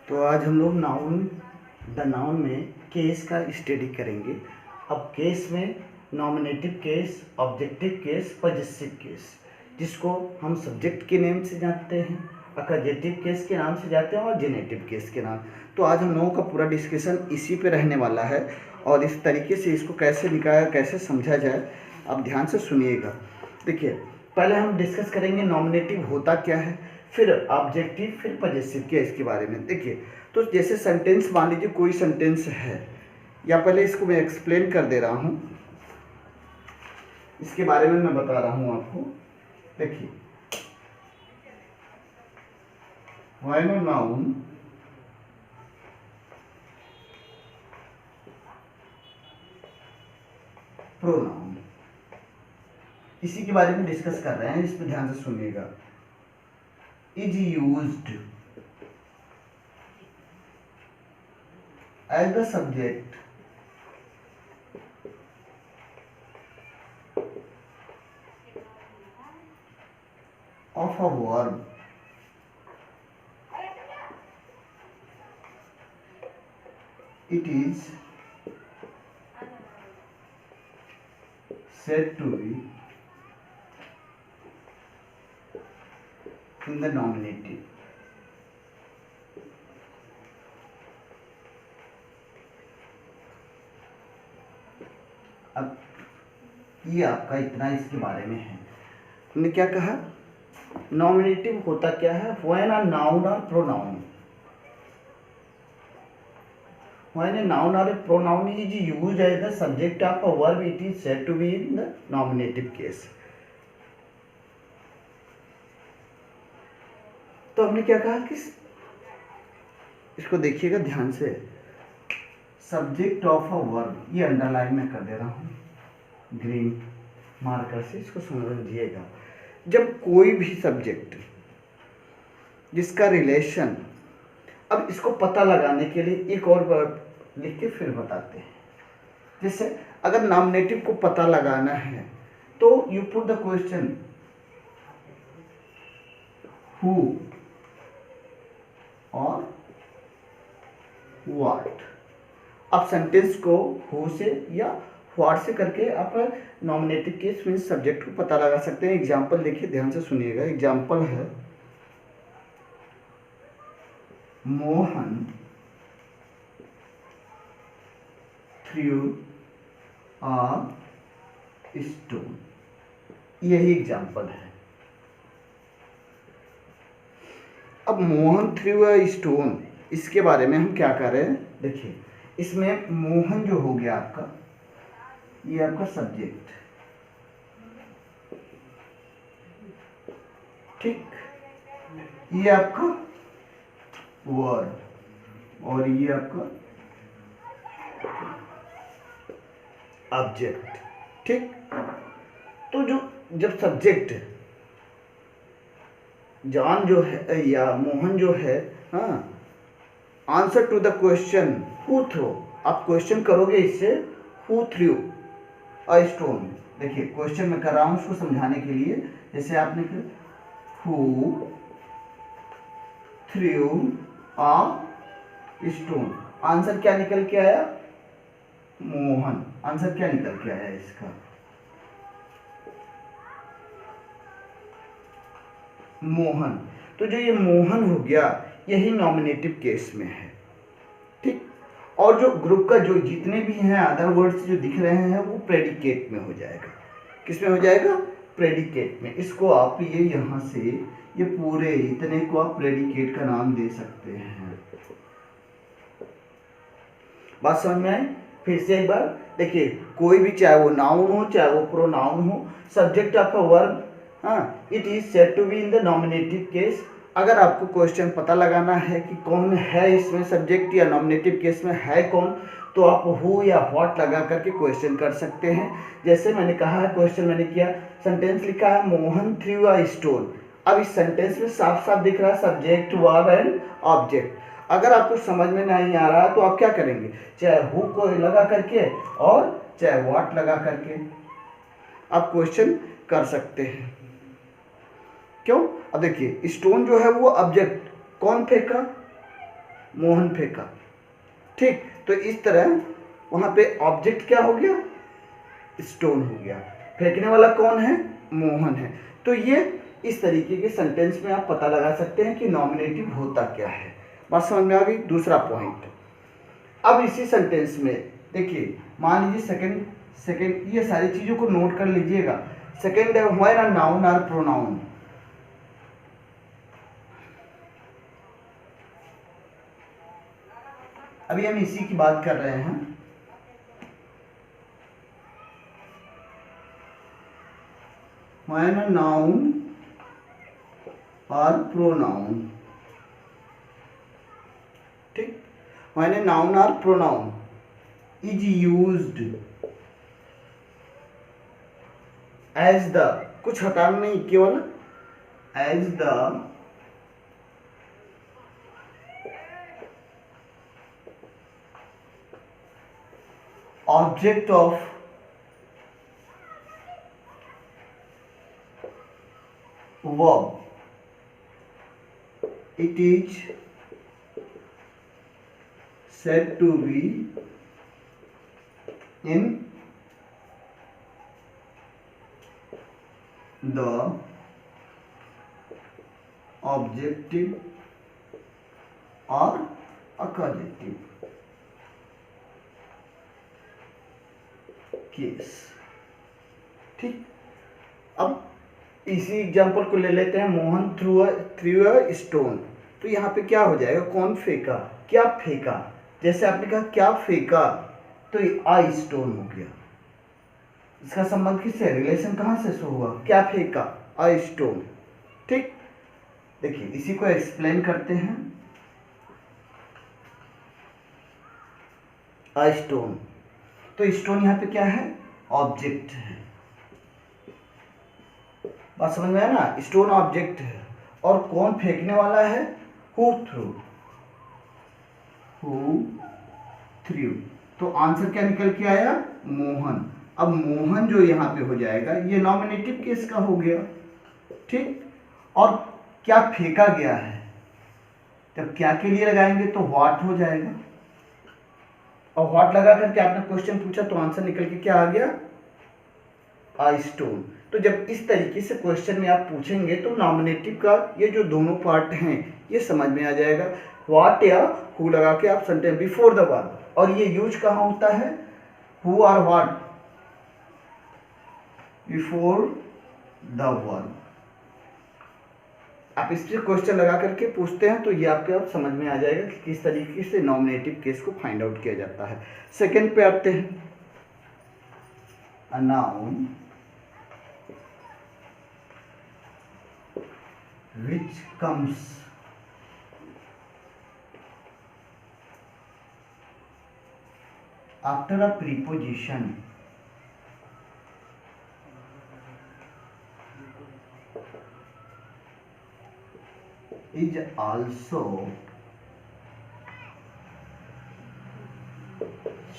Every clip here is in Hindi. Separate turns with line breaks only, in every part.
तो आज हम लोग द नाउन में केस का स्टडी करेंगे। अब केस में nominative case, objective case, possessive case, जिसको हम सब्जेक्ट के नेम से जानते हैं, अक्जेक्टिव केस के नाम से जानते हैं और जेनेटिव केस के नाम। तो आज हम लोगों का पूरा डिस्कशन इसी पे रहने वाला है और इस तरीके से इसको कैसे निकाला, कैसे समझा जाए, आप ध्यान से सुनिएगा। देखिए, पहले हम डिस्कस करेंगे नॉमिनेटिव होता क्या है, फिर ऑब्जेक्टिव, फिर पजेसिव केस के बारे में। देखिए, तो जैसे सेंटेंस, मान लीजिए कोई सेंटेंस है, या पहले इसको मैं एक्सप्लेन कर दे रहा हूँ, इसके बारे में मैं बता रहा हूँ आपको। देखिए, व्हेन अ नाउन प्रोनाउन, इसी के बारे में डिस्कस कर रहे हैं, इस पर ध्यान से सुनिएगा। Is used as the subject of a verb it is said to be in the nominative। अब ये आपका इतना इसके बारे में है। हमने क्या कहा, नॉमिनेटिव होता क्या है, व्हेन अ नाउन और प्रोनाउन, व्हेन अ नाउन और pronoun is used as the subject of a verb it is said to be in the nominative case. तो हमने क्या कहा कि इसको देखिएगा ध्यान से, सब्जेक्ट ऑफ अ वर्ब, ये अंडरलाइन में कर दे रहा हूँ ग्रीन मार्कर से, इसको समझिएगा। जब कोई भी सब्जेक्ट जिसका रिलेशन, अब इसको पता लगाने के लिए एक और वर्ड लिख के फिर बताते हैं। जैसे अगर नॉमिनेटिव को पता लगाना है तो you put the question who और व्हाट। आप सेंटेंस को हु से या व्हाट से करके आप नॉमिनेटिव केस में सब्जेक्ट को पता लगा सकते हैं। एग्जाम्पल देखिए, ध्यान से सुनिएगा। एग्जाम्पल है, मोहन थ्रू अ स्टोन, यही एग्जाम्पल है। अब मोहन थ्रू अ स्टोन, इसके बारे में हम क्या कर रहे हैं, देखिए इसमें मोहन जो हो गया आपका, ये आपका सब्जेक्ट, ठीक, ये आपका वर्ब और ये आपका ऑब्जेक्ट, ठीक। तो जो जब सब्जेक्ट जॉन जो है या मोहन जो है, हाँ, answer to the question who throw, आप क्वेश्चन करोगे इससे, हु थ्रू अ स्टोन। देखिए क्वेश्चन में कर रहा हूं उसको समझाने के लिए। जैसे आपने who threw a stone, answer क्या निकल के आया, मोहन। आंसर क्या निकल के आया इसका, मोहन। तो जो ये मोहन हो गया, यही नॉमिनेटिव केस में है, ठीक। और जो ग्रुप का जो जितने भी हैं अदर वर्ड्स जो दिख रहे हैं वो प्रेडिकेट में हो जाएगा। किस में हो जाएगा, प्रेडिकेट में। इसको आप ये यहाँ से ये पूरे इतने को आप प्रेडिकेट का नाम दे सकते हैं। बात समझ में आई? फिर से एक बार देखिए, कोई भी, चाहे वो नाउन हो चाहे वो प्रोनाउन हो, सब्जेक्ट ऑफ अ वर्ब, हाँ, it is said to be in the nominative case. अगर आपको क्वेश्चन पता लगाना है कि कौन है इसमें सब्जेक्ट या नॉमिनेटिव केस में है कौन, तो आप हु या व्हाट लगा करके क्वेश्चन कर सकते हैं। जैसे मैंने कहा है, क्वेश्चन मैंने किया, सेंटेंस लिखा है मोहन थ्रू अ स्टोन। अब इस सेंटेंस में साफ साफ दिख रहा है सब्जेक्ट, वर्ब एंड ऑब्जेक्ट। अगर आपको समझ में नहीं आ रहा तो आप क्या करेंगे, चाहे हु को लगा करके और चाहे व्हाट लगा करके आप क्वेश्चन कर सकते हैं। क्यों, अब देखिए स्टोन जो है वो ऑब्जेक्ट, कौन फेंका, मोहन फेंका। ठीक, तो इस तरह वहाँ पे ऑब्जेक्ट क्या हो गया, स्टोन हो गया, फेंकने वाला कौन है, मोहन है। तो ये इस तरीके के सेंटेंस में आप पता लगा सकते हैं कि नॉमिनेटिव होता क्या है। बात समझ में आ गई। दूसरा पॉइंट, अब इसी सेंटेंस में देखिए, मान लीजिए सेकंड ये सारी चीज़ों को नोट कर लीजिएगा। सेकंड है व्हेन अ नाउन और प्रोनाउन। अभी हम इसी की बात कर रहे हैं। व्हेन अ नाउन और प्रोनाउन, ठीक, व्हेन अ नाउन और pronoun is used as the, कुछ हटाना नहीं, केवल as the object of verb, it is said to be in the objective or accusative case. ठीक, अब इसी एग्जांपल को ले लेते हैं, मोहन थ्रू अ स्टोन। तो यहाँ पे क्या हो जाएगा, कौन फेंका, क्या फेंका। जैसे आपने कहा क्या फेंका, तो ये आ स्टोन हो गया। इसका संबंध किससे, रिलेशन कहाँ से शो हुआ, क्या फेंका, आ स्टोन। ठीक, देखिए इसी को एक्सप्लेन करते हैं। आ स्टोन, तो स्टोन यहाँ पे क्या है, ऑब्जेक्ट है। बात समझ में आया ना, स्टोन ऑब्जेक्ट है और कौन फेंकने वाला है, हु थ्रू, तो आंसर क्या निकल के आया, मोहन। अब मोहन जो यहाँ पे हो जाएगा, ये नॉमिनेटिव केस का हो गया। ठीक, और क्या फेंका गया है, जब क्या के लिए लगाएंगे तो व्हाट हो जाएगा, और व्हाट लगा करके आपने क्वेश्चन पूछा तो आंसर निकल के क्या आ गया, आ स्टोन। तो जब इस तरीके से क्वेश्चन में आप पूछेंगे तो नॉमिनेटिव का ये जो दोनों पार्ट हैं ये समझ में आ जाएगा। व्हाट या हु लगा के आप सेंटेंस बिफोर द वर्ब, और ये यूज कहाँ होता है, हु और व्हाट बिफोर द वर्ब। आप इससे क्वेश्चन लगा करके पूछते हैं तो ये आपके आप समझ में आ जाएगा कि किस तरीके से नॉमिनेटिव केस को फाइंड आउट किया जाता है। सेकंड पे आते हैं, a noun which comes after a preposition is also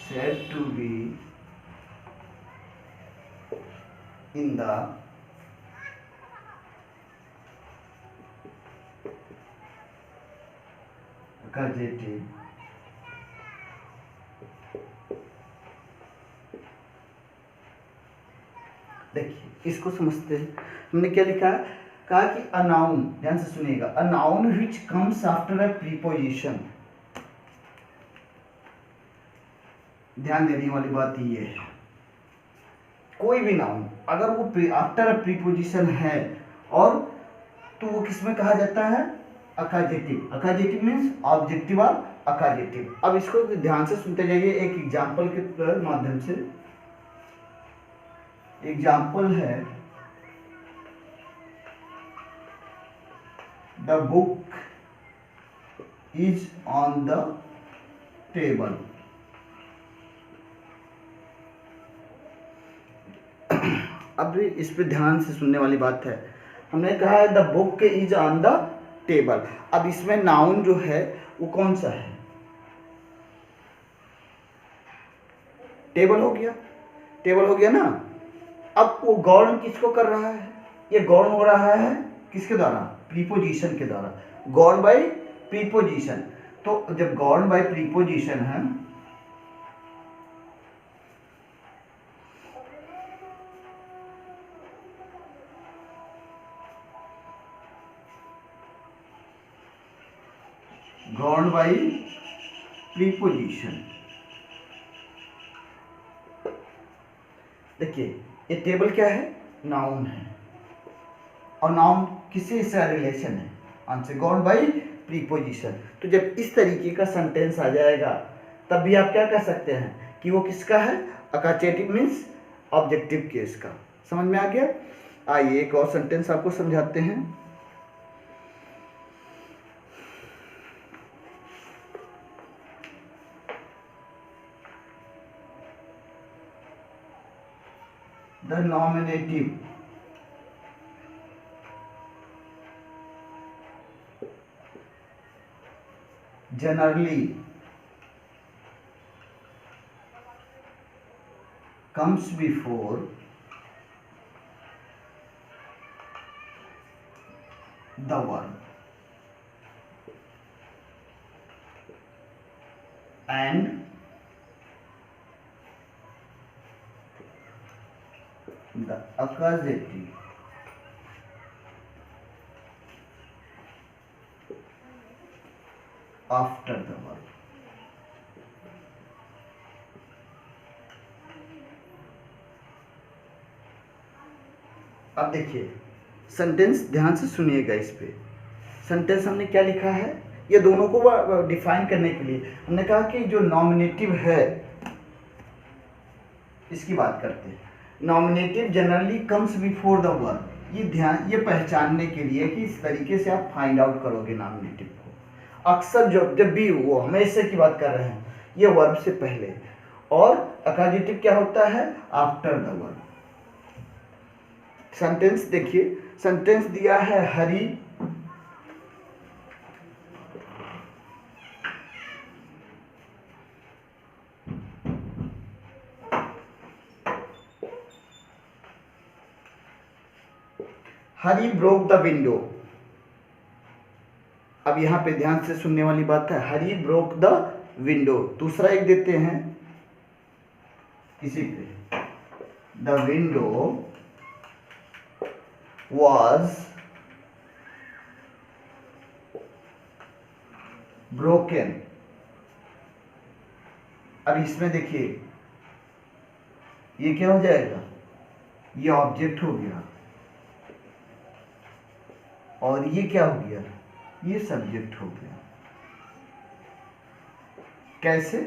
said to be in the accusative देखिए इसको समझते हैं। हमने क्या लिखा है, कहा कि अ नाउन, ध्यान से सुनिएगा, a noun which comes after a preposition. ध्यान देने वाली बात ये है, कोई भी नाउन अगर वो आफ्टर अ प्रीपोजिशन है और तो वो किसमें कहा जाता है, अकाजेटिव। अकाजेटिव मीन्स ऑब्जेक्टिव और अकाजेटिव। अब इसको ध्यान से सुनते जाइए एक एग्जाम्पल के माध्यम से। एग्जाम्पल है, the book is on the table. अब इस पे ध्यान से सुनने वाली बात है। हमने कहा है the book is on the table. अब इसमें नाउन जो है वो कौन सा है, टेबल हो गया, टेबल हो गया ना। अब वो गौण किसको कर रहा है, ये गौण हो रहा है किसके द्वारा, प्रीपोजिशन के द्वारा, गौण बाय प्रीपोजिशन। तो जब गवर्न बाय प्रीपोजिशन है, गवर्न बाय प्रीपोजिशन, देखिए ये टेबल क्या है, नाउन है, और नाउन किससे इसका रिलेशन है, आंसर गवर्न बाय प्रीपोजिशन। तो जब इस तरीके का सेंटेंस आ जाएगा तब भी आप क्या कह सकते हैं कि वो किसका है, अकाजेटिव मीन्स ऑब्जेक्टिव केस का। समझ में आ गया? आइए एक और सेंटेंस आपको समझाते हैं। The nominative generally comes before the verb and the accusative after the verb। अब देखिए सेंटेंस ध्यान से सुनिएगा। इस पे सेंटेंस हमने क्या लिखा है, ये दोनों को डिफाइन करने के लिए हमने कहा कि जो नॉमिनेटिव है इसकी बात करते हैं। Nominative generally comes before the verb, ये पहचानने के लिए कि इस तरीके से आप फाइंड आउट करोगे नॉमिनेटिव को। अक्सर जब भी वो हमेशा की बात कर रहे हैं, ये वर्ब से पहले, और अकाजेटिव क्या होता है, आफ्टर द वर्ब। सेंटेंस देखिए, सेंटेंस दिया है Hari Hari broke the window. अब यहां पे ध्यान से सुनने वाली बात है, हरी ब्रोक द विंडो। दूसरा एक देते हैं इसी पे, द विंडो was broken। अब इसमें देखिए ये क्या हो जाएगा, ये ऑब्जेक्ट हो गया, और ये क्या हो गया, ये सब्जेक्ट हो गया। कैसे?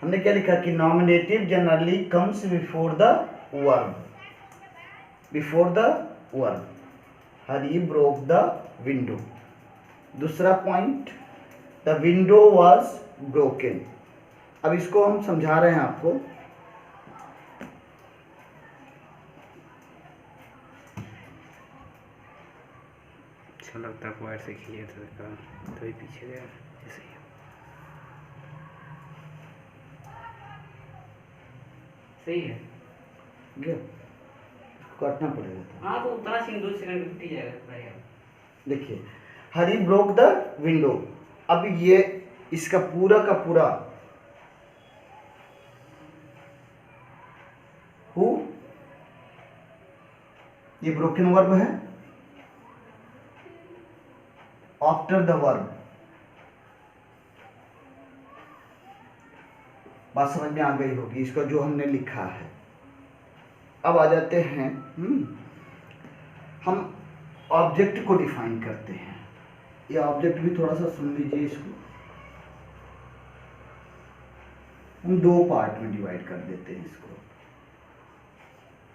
हमने क्या लिखा कि nominative generally comes before the verb, before the verb. Hari broke the window. दूसरा point, the window was broken. अब इसको हम समझा रहे हैं आपको।
अच्छा लगता है पॉइंट से किए थे तो ही पीछे गया ऐसे ही। सही है,
काटना पड़ेगा।
हाँ तो उतना 2 सेकंड कट ही जाएगा।
देखिए हरी ब्रोक द विंडो। अब ये इसका पूरा का पूरा हु, ये ब्रोकन वर्ब है, आफ्टर द वर्ब। बात समझ में आ गई होगी इसका जो हमने लिखा है। अब आ जाते हैं हम ऑब्जेक्ट को डिफाइन करते हैं। ये ऑब्जेक्ट भी थोड़ा सा सुन लीजिए इसको। हम 2 पार्ट में डिवाइड कर देते हैं इसको।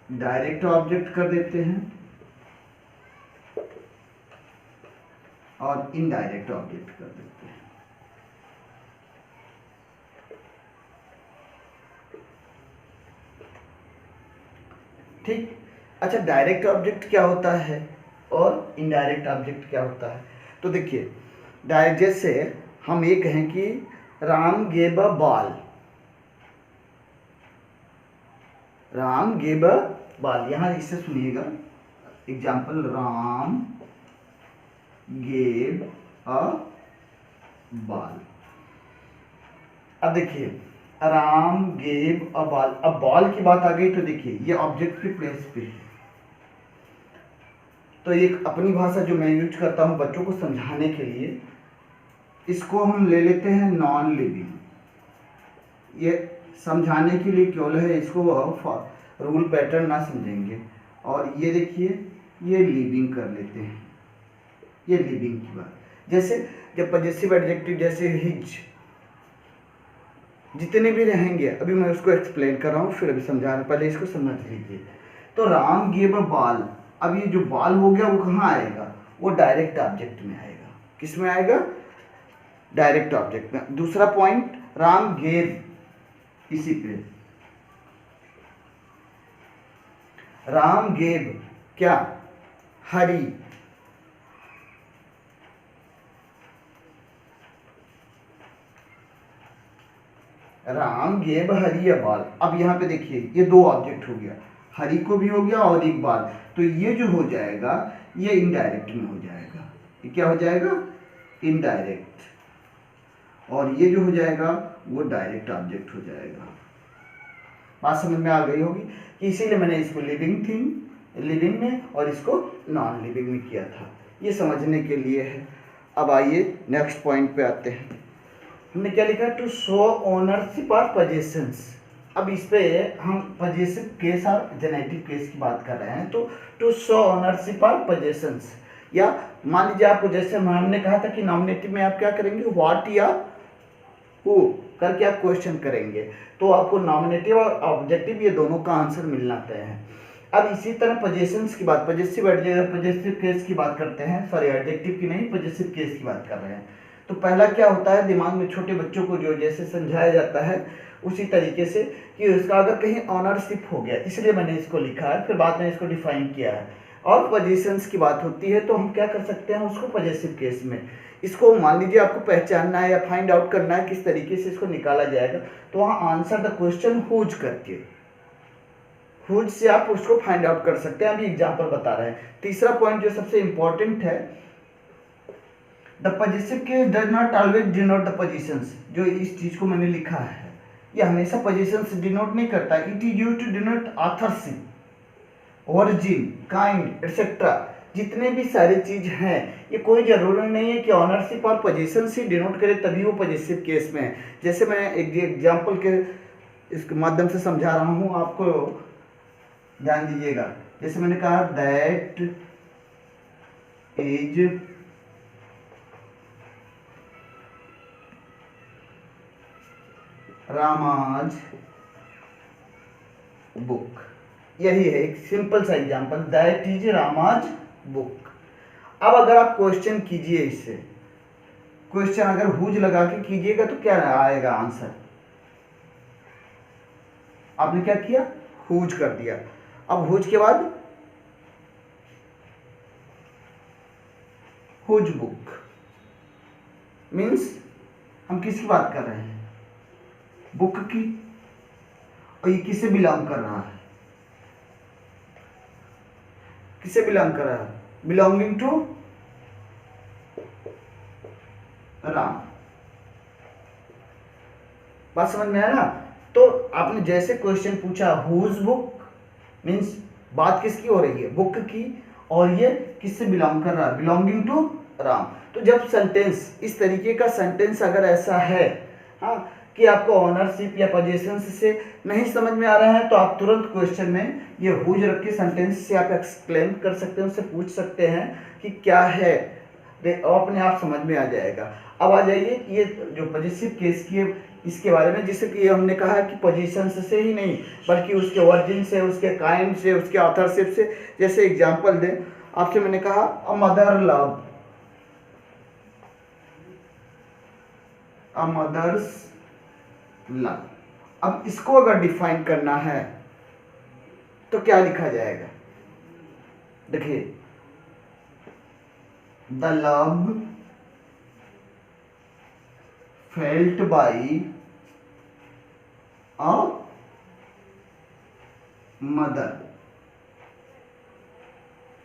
डायरेक्ट ऑब्जेक्ट कर देते हैं और इनडायरेक्ट ऑब्जेक्ट कर देते हैं। ठीक। अच्छा, डायरेक्ट ऑब्जेक्ट क्या होता है और इनडायरेक्ट ऑब्जेक्ट क्या होता है? तो देखिए डायरेक्ट, जैसे हम ये कहें कि Ram gave a ball, Ram gave a ball. यहां इससे सुनिएगा example, Ram gave a ball. अब देखिए राम गेव अ बॉल, अब बॉल की बात आ गई तो देखिए ये ऑब्जेक्ट की प्लेस पे है। तो एक अपनी भाषा जो मैं यूज करता हूँ बच्चों को समझाने के लिए, इसको हम ले लेते हैं नॉन लिविंग। ये समझाने के लिए केवल है, इसको रूल पैटर्न ना समझेंगे। और ये देखिए ये लिविंग कर लेते हैं, ये लिविंग की बात। जैसे जब पजेसिव एडजेक्टिव जैसे हिज, जितने भी रहेंगे अभी मैं उसको एक्सप्लेन कर रहा हूँ, फिर अभी समझा रहा हूँ, पहले इसको समझ लीजिए। तो राम गेव अ बॉल, अब ये जो बॉल हो गया वो कहाँ आएगा, वो डायरेक्ट ऑब्जेक्ट में आएगा। किस में आएगा, डायरेक्ट ऑब्जेक्ट में। दूसरा पॉइंट राम गेव, इसी पे राम गेव क्या, Hari, Ram gave Hari a ball. अब यहाँ पे देखिए ये दो ऑब्जेक्ट हो गया, हरी को भी हो गया और एक बॉल। तो ये जो हो जाएगा ये इनडायरेक्ट में हो जाएगा। ये क्या हो जाएगा, इनडायरेक्ट। और ये जो हो जाएगा वो डायरेक्ट ऑब्जेक्ट हो जाएगा। बात समझ में आ गई होगी कि इसीलिए मैंने इसको लिविंग में और इसको नॉन लिविंग में किया था, ये समझने के लिए है। अब आइए नेक्स्ट पॉइंट पे आते हैं। हमने क्या लिखा, टू शो ओनरशिप और पोजेशंस। अब इस पे हम पजेसिव केस और जेनेटिव केस की बात कर रहे हैं। तो टू शो ओनरशिप और पोजेशंस, या मान लीजिए आपको, जैसे हमने कहा था कि नॉमिनेटिव में आप क्या करेंगे, व्हाट या हु करके आप क्वेश्चन करेंगे, तो आपको नॉमिनेटिव और ऑब्जेक्टिव ये दोनों का आंसर मिलना तय है। अब इसी तरह पोजेशंस की बात, पजेसिव केस की बात करते हैं, सॉरी एडजेक्टिव की नहीं, पजेसिव केस की बात कर रहे हैं। तो पहला क्या होता है, दिमाग में छोटे बच्चों को जो जैसे समझाया जाता है उसी तरीके से कि उसका अगर कहीं ऑनरशिप हो गया, इसलिए मैंने इसको लिखा है, फिर बाद में इसको डिफाइन किया है। और पोजीशंस की बात होती है तो हम क्या कर सकते हैं उसको पजेसिव केस में, इसको मान लीजिए आपको पहचानना है या फाइंड आउट करना है किस तरीके से इसको निकाला जाएगा, तो वहाँ आंसर द क्वेश्चन हुज करके, हुज से आप उसको फाइंड आउट कर सकते हैं। अभी एग्जाम्पल बता रहे हैं। तीसरा पॉइंट जो सबसे इंपॉर्टेंट है, the possessive case does not always denote the positions. जो इस चीज को मैंने लिखा है ये हमेशा पोजीशंस डिनोट नहीं करता, it is used to denote authorship, origin, kind etcetera. जितने भी सारी चीज हैं ये कोई जरूरी नहीं है कि ऑनरशिप और पोजीशन से डिनोट करे तभी वो पजेसिव केस में है। जैसे मैं एक एग्जाम्पल के इसके माध्यम से समझा रहा हूँ, आपको ध्यान दीजिएगा। जैसे मैंने कहा दैट इज रामाज बुक, यही है एक सिंपल सा example, that is Rama's book. अब अगर आप क्वेश्चन कीजिए, इससे क्वेश्चन अगर हुज लगा के कीजिएगा तो क्या आएगा आंसर, आपने क्या किया, हुज कर दिया। अब हुज के बाद हुज बुक मीन्स हम किसकी बात कर रहे हैं, बुक की। और ये किससे बिलोंग कर रहा है, किससे बिलोंग कर रहा है, बिलोंगिंग टू राम। बात समझ में आया ना। तो आपने जैसे क्वेश्चन पूछा हुज बुक मीन्स बात किसकी हो रही है, बुक की, और ये किससे बिलोंग कर रहा है, बिलोंगिंग टू राम। तो जब सेंटेंस इस तरीके का सेंटेंस अगर ऐसा है, हाँ, कि आपको ऑनरशिप या पोजीशन से नहीं समझ में आ रहा है, तो आप तुरंत क्वेश्चन में ये हुज रख के सेंटेंस से आप एक्सप्लेन कर सकते हैं, उससे पूछ सकते हैं कि क्या है, अपने आप समझ में आ जाएगा। अब आ जाइए ये जो पॉजिटिव केस की है इसके बारे में, जिससे कि हमने कहा कि पोजीशन से ही नहीं बल्कि उसके ओरिजिन से, उसके काइंड से, उसके ऑथरशिप से। जैसे एग्जांपल दें आपसे, मैंने कहा a mother love, a mother's love. अब इसको अगर डिफाइन करना है तो क्या लिखा जाएगा, देखिए the love felt by a mother.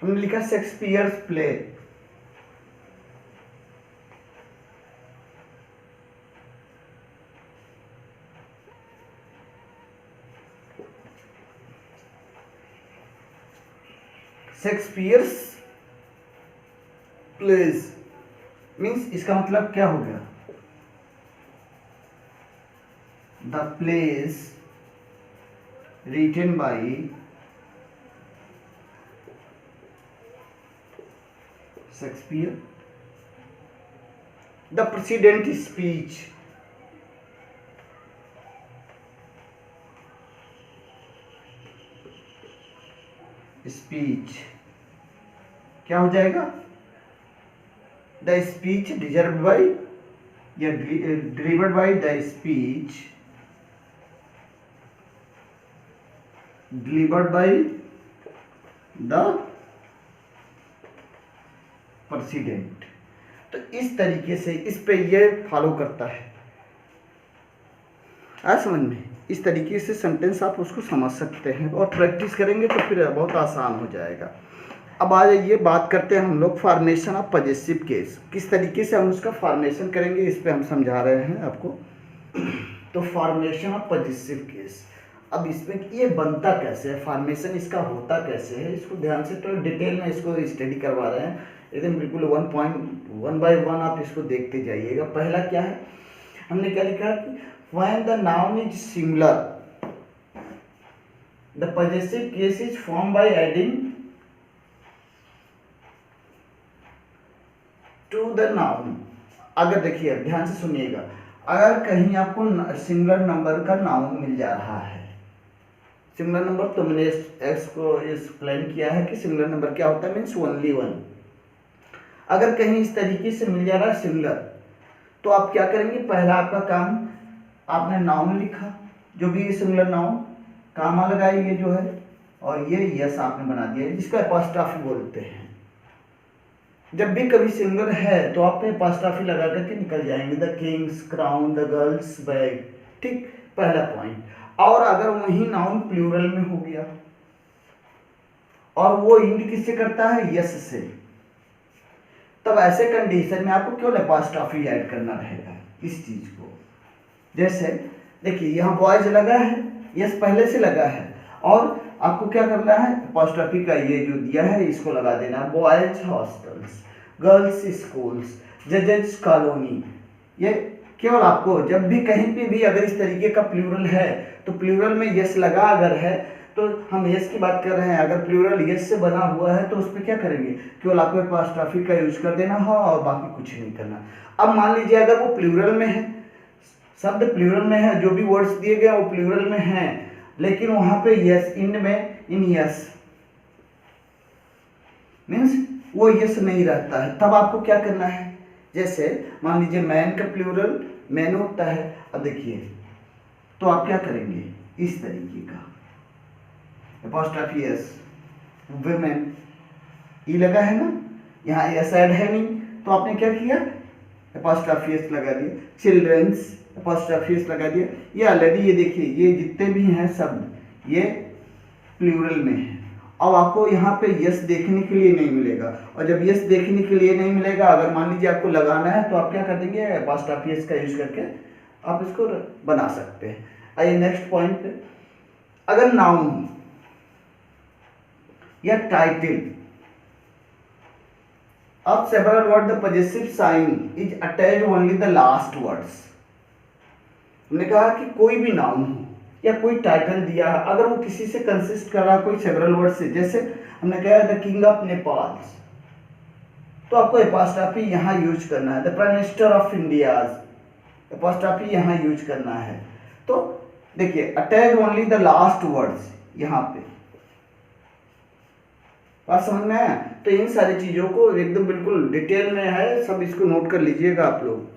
हमने लिखा Shakespeare's play, Shakespeare's plays means इसका मतलब क्या हो गया, the plays written by Shakespeare, the president speech क्या हो जाएगा, द स्पीच डिजर्व बाई या delivered by the speech delivered by the president. तो इस तरीके से इस पे ये फॉलो करता है, आ समझ में, इस तरीके से सेंटेंस आप उसको समझ सकते हैं और प्रैक्टिस करेंगे तो फिर बहुत आसान हो जाएगा। अब आ जाइए बात करते हैं हम लोग फॉर्मेशन ऑफ पॉजेसिव केस, किस तरीके से हम उसका फॉर्मेशन करेंगे इस पे हम समझा रहे हैं आपको। तो फॉर्मेशन ऑफ पॉजेसिव केस, अब इसमें ये बनता कैसे है, फॉर्मेशन इसका होता कैसे है, इसको ध्यान से तो डिटेल में इसको स्टडी करवा रहे हैं एकदम बिल्कुल 1 by 1 आप इसको देखते जाइएगा। पहला क्या है, हमने क्या लिखा कि when the noun is singular the possessive case is formed by adding to the noun। अगर देखिए ध्यान से सुनिएगा, अगर कहीं आपको सिंगुलर नंबर का नाउन मिल जा रहा है, सिंगुलर नंबर तो मैंने इसको एक्सप्लेन किया है कि सिंगुलर नंबर क्या होता है, मीन्स ओनली वन। अगर कहीं इस तरीके से मिल जा रहा है सिंगुलर, तो आप क्या करेंगे, पहला आपका काम, आपने नाउन लिखा, जो भी सिंगुलर नाउन, कामा लगाई ये जो है, और ये यस आपने बना दिया जिसको एपॉस्ट्रॉफी बोलते हैं। जब भी कभी सिंगुलर है तो आप एपॉस्ट्रॉफी लगा करके निकल जाएंगे, the Kings crown, the girls bag, ठीक, पहला पॉइंट। और अगर वही नाउन प्लूरल में हो गया और वो इंड किससे करता है, यस से, तब ऐसे कंडीशन में आपको क्यों एपॉस्ट्रॉफी ऐड करना रहेगा इस चीज को। जैसे देखिए यहाँ बॉयज लगा है, यस पहले से लगा है, और आपको क्या करना है, एपॉस्ट्रॉफी का ये जो दिया है इसको लगा देना, बॉयज हॉस्टल्स, गर्ल्स स्कूल्स, जजेस कॉलोनी। ये केवल आपको जब भी कहीं पे भी अगर इस तरीके का प्लूरल है तो प्लूरल में यस लगा अगर है तो हम यस की बात कर रहे हैं, अगर प्लूरल यस से बना हुआ है तो उस पर क्या करेंगे, केवल आपको एपॉस्ट्रॉफी का यूज कर देना है और बाकी कुछ नहीं करना। अब मान लीजिए अगर वो प्लूरल में है, शब्द प्लूरल में है, जो भी वर्ड्स दिए गए वो प्लूरल में हैं, लेकिन वहां पे यस इंड में, इन यस मीन्स वो यस नहीं रहता है, तब आपको क्या करना है, जैसे मान लीजिए मैन का प्लूरल मैन होता है, अब देखिए तो आप क्या करेंगे, इस तरीके का एपॉस्ट्रॉफी एस, वुमेन ई लगा है ना, यहाँ एस ऐड है नहीं, तो आपने क्या किया, एपॉस्ट्रॉफी एस लगा दिया, चिल्ड्रंस एपॉस्ट्रॉफी एस लगा दिया। ये ऑलरेडी ये देखिए ये जितने भी हैं शब्द ये प्लूरल में है। अब आपको यहाँ पे यस देखने के लिए नहीं मिलेगा, और जब यस देखने के लिए नहीं मिलेगा, अगर मान लीजिए आपको लगाना है तो आप क्या कर देंगे, एपॉस्ट्रॉफी एस का यूज करके आप इसको बना सकते हैं। आइए नेक्स्ट पॉइंट पे, अगर नाउन या title of several words the possessive sign is attached only the last words। हमने कहा कि कोई भी नाउन हो या कोई टाइटल दिया है, अगर वो किसी से कंसिस्ट कर रहा है कोई सेवरल वर्ड से, जैसे हमने कहा द किंग ऑफ नेपाल, तो आपको एपॉस्ट्रॉफी यहाँ यूज करना है, the prime minister of India, apostrophe यहाँ यूज करना है। तो देखिए attach only the last words, यहाँ पे बात समझ में आया। तो इन सारी चीजों को एकदम बिल्कुल डिटेल में है, सब इसको नोट कर लीजिएगा आप लोग।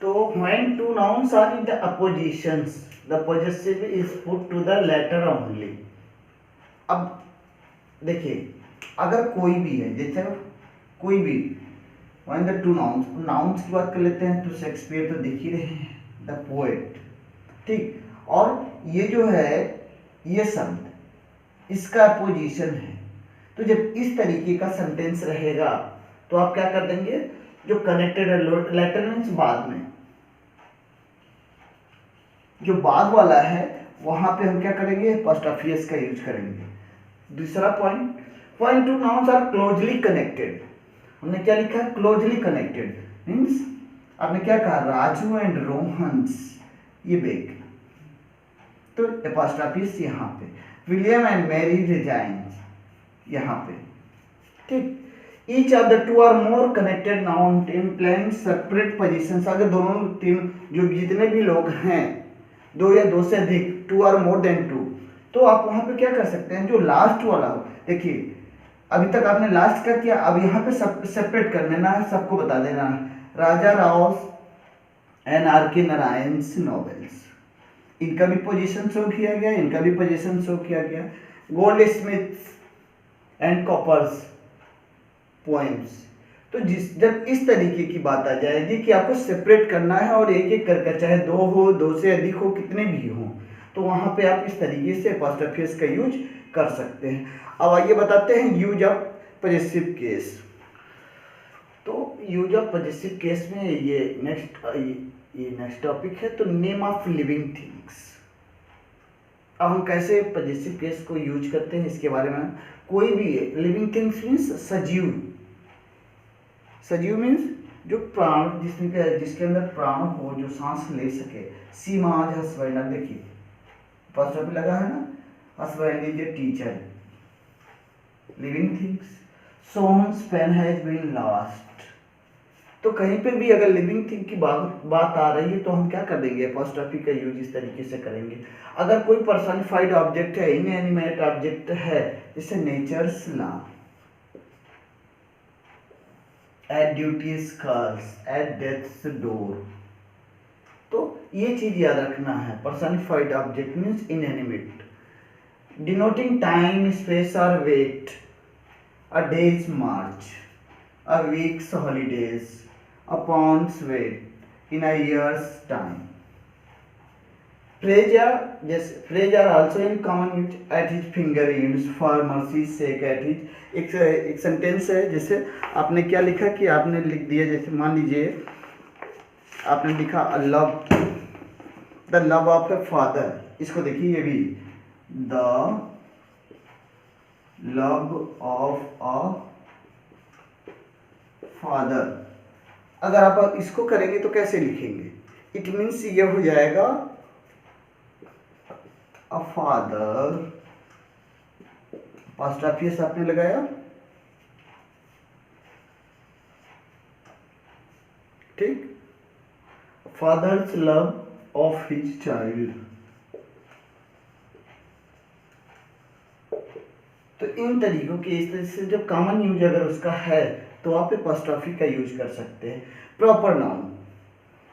तो when two nouns are in the oppositions the possessive is put to the latter only। अब देखिए अगर कोई भी है, जैसे कोई भी when the two nouns की बात कर लेते हैं तो शेक्सपियर तो देख ही रहे हैं, द पोएट, ठीक, और ये जो है ये शब्द इसका अपोजिशन है, तो जब इस तरीके का सेंटेंस रहेगा तो आप क्या कर देंगे, जो कनेक्टेड लेटर मीन्स बाद में, जो बाद वाला है वहां पे हम क्या करेंगे, एपॉस्ट्रॉफी एस का यूज करेंगे। दूसरा point, point two, nouns are closely connected. हमने क्या लिखा है, क्लोजली कनेक्टेड मीन्स आपने क्या कहा, राजू एंड रोहन्स, ये बेग, तो एपोस्ट्रोफिस यहाँ पे, विलियम एंड मैरी रिजाइन्स यहाँ पे, ठीक। Each of the two or more connected noun implying separate positions. अगर दोनों तीन जो जितने भी लोग हैं, दो या दो से अधिक, two or more than two, तो आप वहां पे क्या कर सकते हैं, जो लास्ट वाला हो, देखिए अभी तक आपने लास्ट का किया, अब यहाँ पे सब सेपरेट कर लेना है, सबको बता देना है, राजा राव एंड आर के नारायण्स नॉवेल्स, इनका भी पोजीशन शो किया गया, इनका भी पोजीशन शो किया गया, Goldsmith and Cowper's poems. तो जब इस तरीके की बात आ जाएगी कि आपको सेपरेट करना है और एक एक करके, चाहे दो हो, दो से अधिक हो, कितने भी हो, तो वहां पे आप इस तरीके से एपोस्ट्रोफिस का यूज कर सकते हैं। अब आइए बताते हैं यूज ऑफ पॉजेसिव केस। तो यूज ऑफ पॉजेसिव केस में ये नेक्स्ट टॉपिक है, तो नेम ऑफ लिविंग थिंग्स। अब हम कैसे पॉजेसिव केस को यूज करते हैं इसके बारे में, कोई भी लिविंग थिंग्स मीन्स सजीव, सजीव मीन्स जो प्राण, जिसके अंदर प्राण हो, जो सांस ले सके। सीमाज हस्बैंड, देखिए फर्स्ट टॉपिक लगा है ना, husband is a teacher, living things. Son's pen has been lost. तो कहीं पे भी अगर लिविंग थिंग की बात आ रही है तो हम क्या कर देंगे, एपोस्ट्रोफी का यूज इस तरीके से करेंगे। अगर कोई पर्सनिफाइड ऑब्जेक्ट है, इनएनिमेट ऑब्जेक्ट है, जैसे nature's law, at duty's call, at death's door, तो ये चीज याद रखना है, personified object means inanimate, denoting time, space और weight, a day's march, a week's holidays, a pond's weight in a year's time. Praise are also in common use, at his finger ends, for mercy's sake, at his। एक सेंटेंस है, जैसे आपने क्या लिखा कि आपने लिख दिया, जैसे मान लीजिए आपने लिखा love, the love of a father, इसको देखिए ये भी, the love of a father. अगर आप इसको करेंगे तो कैसे लिखेंगे, इट मीन्स ये हो जाएगा अ फादर, एपोस्ट्रोफिस आपने लगाया, ठीक, father's love of his child. तो इन तरीकों के, इस तरह से जब कॉमन यूज अगर उसका है तो आप एपोस्ट्रोफी का यूज कर सकते हैं। प्रॉपर नाउन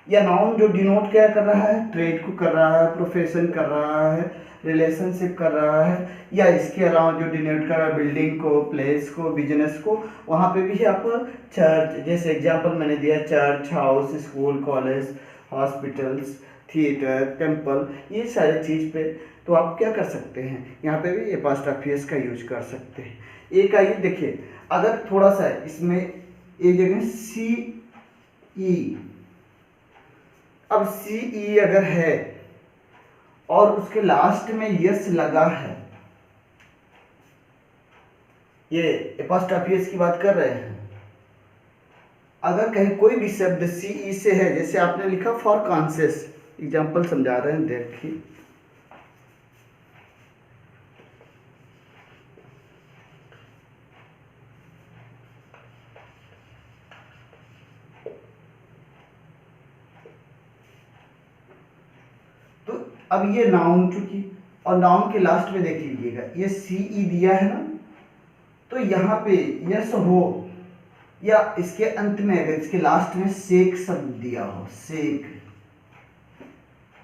या नाउन जो डिनोट क्या कर रहा है, ट्रेड को कर रहा है, प्रोफेशन कर रहा है, रिलेशनशिप कर रहा है, या इसके अलावा जो डिनोट कर रहा है बिल्डिंग को, प्लेस को, बिजनेस को, वहाँ पे भी आप चर्च, जैसे एग्जांपल मैंने दिया, church, house, school, college, hospitals, theatre, temple, ये सारे चीज़ पे तो आप क्या कर सकते हैं, यहाँ पे भी एपोस्ट्रोफिस का यूज कर सकते हैं। एक आइए देखिए, अगर थोड़ा सा इसमें एक जगह सी ई, अब सी ई अगर है और उसके लास्ट में यस लगा है, ये एपोस्ट्रोफिस की बात कर रहे हैं। अगर कहीं कोई भी शब्द सी ई से है, जैसे आपने लिखा फॉर कॉन्शियस, एग्जाम्पल समझा रहे हैं, देखिए अब ये नाउन चुकी, और नाउन के लास्ट में देख लीजिएगा ये सी ई दिया है ना, तो यहाँ पे यस हो, या इसके अंत में अगर इसके लास्ट में सेक शब्द दिया हो, सेक,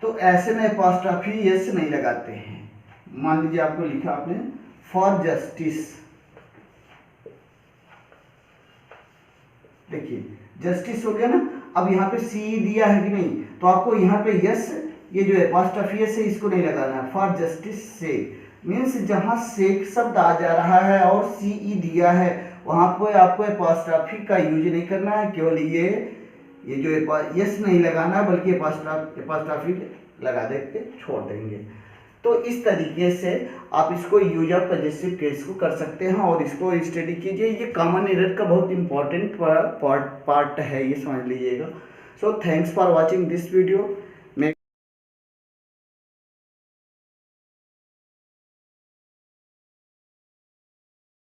तो ऐसे में एपोस्ट्रोफी यस नहीं लगाते हैं। मान लीजिए आपको लिखा आपने फॉर जस्टिस, देखिए जस्टिस हो गया ना, अब यहाँ पे सी दिया है कि नहीं, तो आपको यहाँ पे यस, ये जो एपोस्ट्रोफिस है इसको नहीं लगाना है, फॉर जस्टिस से मीन्स जहां सेक शब्द आ जा रहा है और सी ई दिया है वहां पे आपको एपोस्ट्रोफी का यूज नहीं करना है, केवल ये जो यस नहीं लगाना है, बल्कि एपोस्ट्रोफी लगा दे के छोड़ देंगे। तो इस तरीके से आप इसको यूज ऑफ पजेसिव केस को कर सकते हैं और इसको स्टडी कीजिए। ये कॉमन एरर का बहुत इंपॉर्टेंट पार्ट है, ये समझ लीजिएगा। So thanks for watching this video.